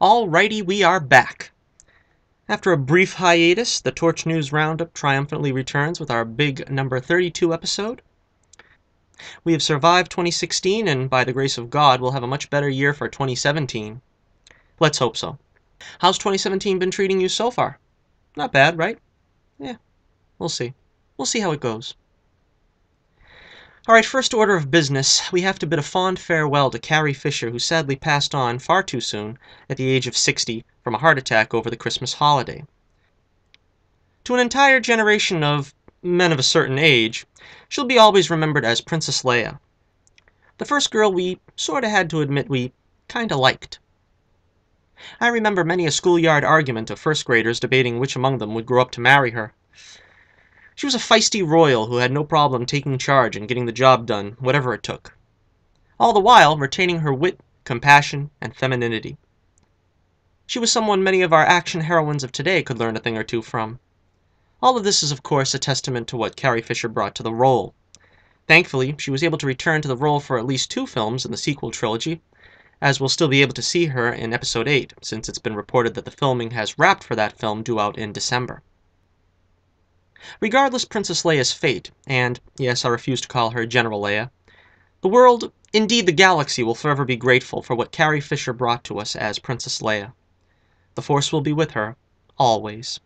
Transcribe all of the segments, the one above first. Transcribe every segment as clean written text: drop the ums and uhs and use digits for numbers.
Alrighty, we are back. After a brief hiatus, the Torch News Roundup triumphantly returns with our big number 32 episode. We have survived 2016, and by the grace of God, we'll have a much better year for 2017. Let's hope so. How's 2017 been treating you so far? Not bad, right? Yeah, we'll see. We'll see how it goes. Alright, first order of business, we have to bid a fond farewell to Carrie Fisher, who sadly passed on far too soon, at the age of 60, from a heart attack over the Christmas holiday. To an entire generation of men of a certain age, she'll be always remembered as Princess Leia, the first girl we sorta had to admit we kinda liked. I remember many a schoolyard argument of first graders debating which among them would grow up to marry her. She was a feisty royal who had no problem taking charge and getting the job done, whatever it took. All the while retaining her wit, compassion, and femininity. She was someone many of our action heroines of today could learn a thing or two from. All of this is, of course, a testament to what Carrie Fisher brought to the role. Thankfully, she was able to return to the role for at least 2 films in the sequel trilogy, as we'll still be able to see her in Episode 8, since it's been reported that the filming has wrapped for that film due out in December. Regardless Princess Leia's fate, and yes, I refuse to call her General Leia, the world, indeed the galaxy, will forever be grateful for what Carrie Fisher brought to us as Princess Leia. The Force will be with her, always.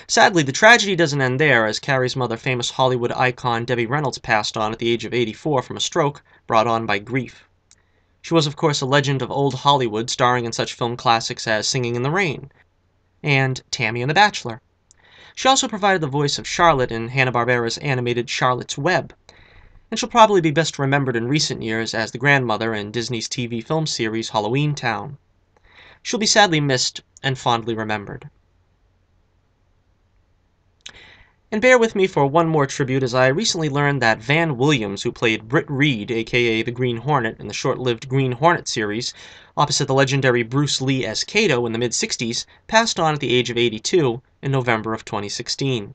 Sadly, the tragedy doesn't end there, as Carrie's mother, famous Hollywood icon Debbie Reynolds, passed on at the age of 84 from a stroke brought on by grief. She was, of course, a legend of old Hollywood, starring in such film classics as Singing in the Rain and Tammy and the Bachelor. She also provided the voice of Charlotte in Hanna-Barbera's animated Charlotte's Web, and she'll probably be best remembered in recent years as the grandmother in Disney's TV film series Halloween Town. She'll be sadly missed and fondly remembered. And bear with me for one more tribute, as I recently learned that Van Williams, who played Britt Reed, aka the Green Hornet, in the short-lived Green Hornet series, opposite the legendary Bruce Lee as Kato in the mid-60s, passed on at the age of 82 in November of 2016.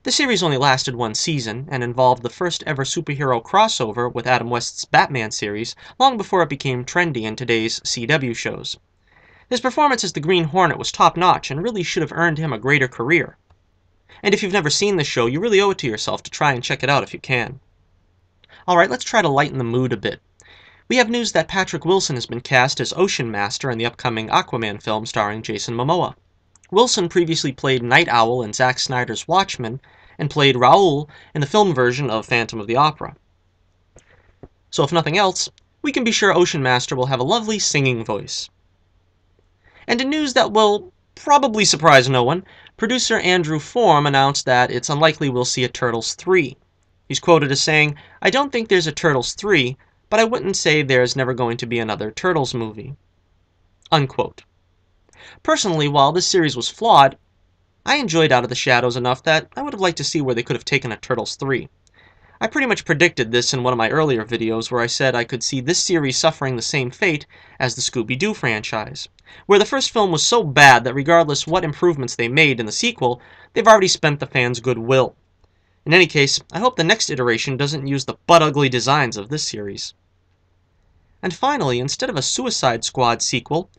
The series only lasted 1 season, and involved the first ever superhero crossover with Adam West's Batman series, long before it became trendy in today's CW shows. His performance as the Green Hornet was top-notch, and really should have earned him a greater career. And if you've never seen the show, you really owe it to yourself to try and check it out if you can. Alright, let's try to lighten the mood a bit. We have news that Patrick Wilson has been cast as Ocean Master in the upcoming Aquaman film starring Jason Momoa. Wilson previously played Night Owl in Zack Snyder's Watchmen, and played Raoul in the film version of Phantom of the Opera. So if nothing else, we can be sure Ocean Master will have a lovely singing voice. And in news that will probably surprise no one, producer Andrew Form announced that it's unlikely we'll see a Turtles 3. He's quoted as saying, "I don't think there's a Turtles 3, but I wouldn't say there's never going to be another Turtles movie." Unquote. Personally, while this series was flawed, I enjoyed Out of the Shadows enough that I would have liked to see where they could have taken a Turtles 3. I pretty much predicted this in one of my earlier videos where I said I could see this series suffering the same fate as the Scooby-Doo franchise, where the first film was so bad that regardless what improvements they made in the sequel, they've already spent the fans' goodwill. In any case, I hope the next iteration doesn't use the butt-ugly designs of this series. And finally, instead of a Suicide Squad sequel,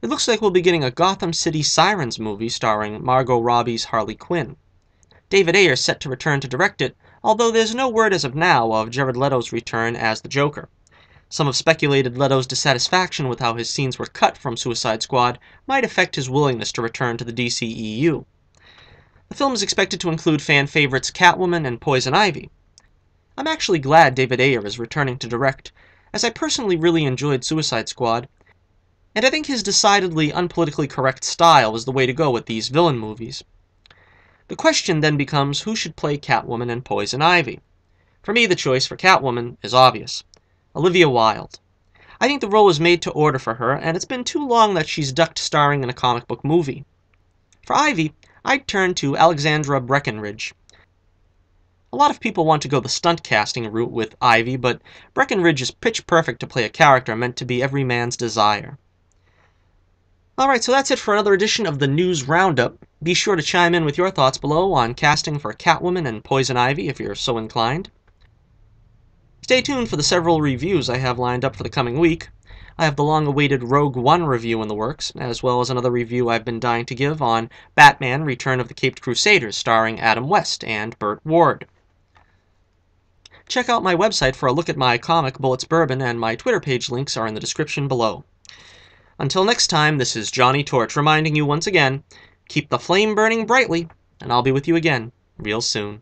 it looks like we'll be getting a Gotham City Sirens movie starring Margot Robbie's Harley Quinn. David Ayer is set to return to direct it, although there's no word as of now of Jared Leto's return as the Joker. Some have speculated Leto's dissatisfaction with how his scenes were cut from Suicide Squad might affect his willingness to return to the DCEU. The film is expected to include fan favorites Catwoman and Poison Ivy. I'm actually glad David Ayer is returning to direct, as I personally really enjoyed Suicide Squad, and I think his decidedly unpolitically correct style is the way to go with these villain movies. The question then becomes who should play Catwoman and Poison Ivy. For me, the choice for Catwoman is obvious. Olivia Wilde. I think the role is made to order for her, and it's been too long that she's ducked starring in a comic book movie. For Ivy, I'd turn to Alexandra Breckenridge. A lot of people want to go the stunt casting route with Ivy, but Breckenridge is pitch perfect to play a character meant to be every man's desire. Alright, so that's it for another edition of the News Roundup. Be sure to chime in with your thoughts below on casting for Catwoman and Poison Ivy if you're so inclined. Stay tuned for the several reviews I have lined up for the coming week. I have the long-awaited Rogue One review in the works, as well as another review I've been dying to give on Batman: Return of the Caped Crusaders, starring Adam West and Burt Ward. Check out my website for a look at my comic, Bullets Bourbon, and my Twitter page links are in the description below. Until next time, this is Johnny Torch reminding you once again, keep the flame burning brightly, and I'll be with you again real soon.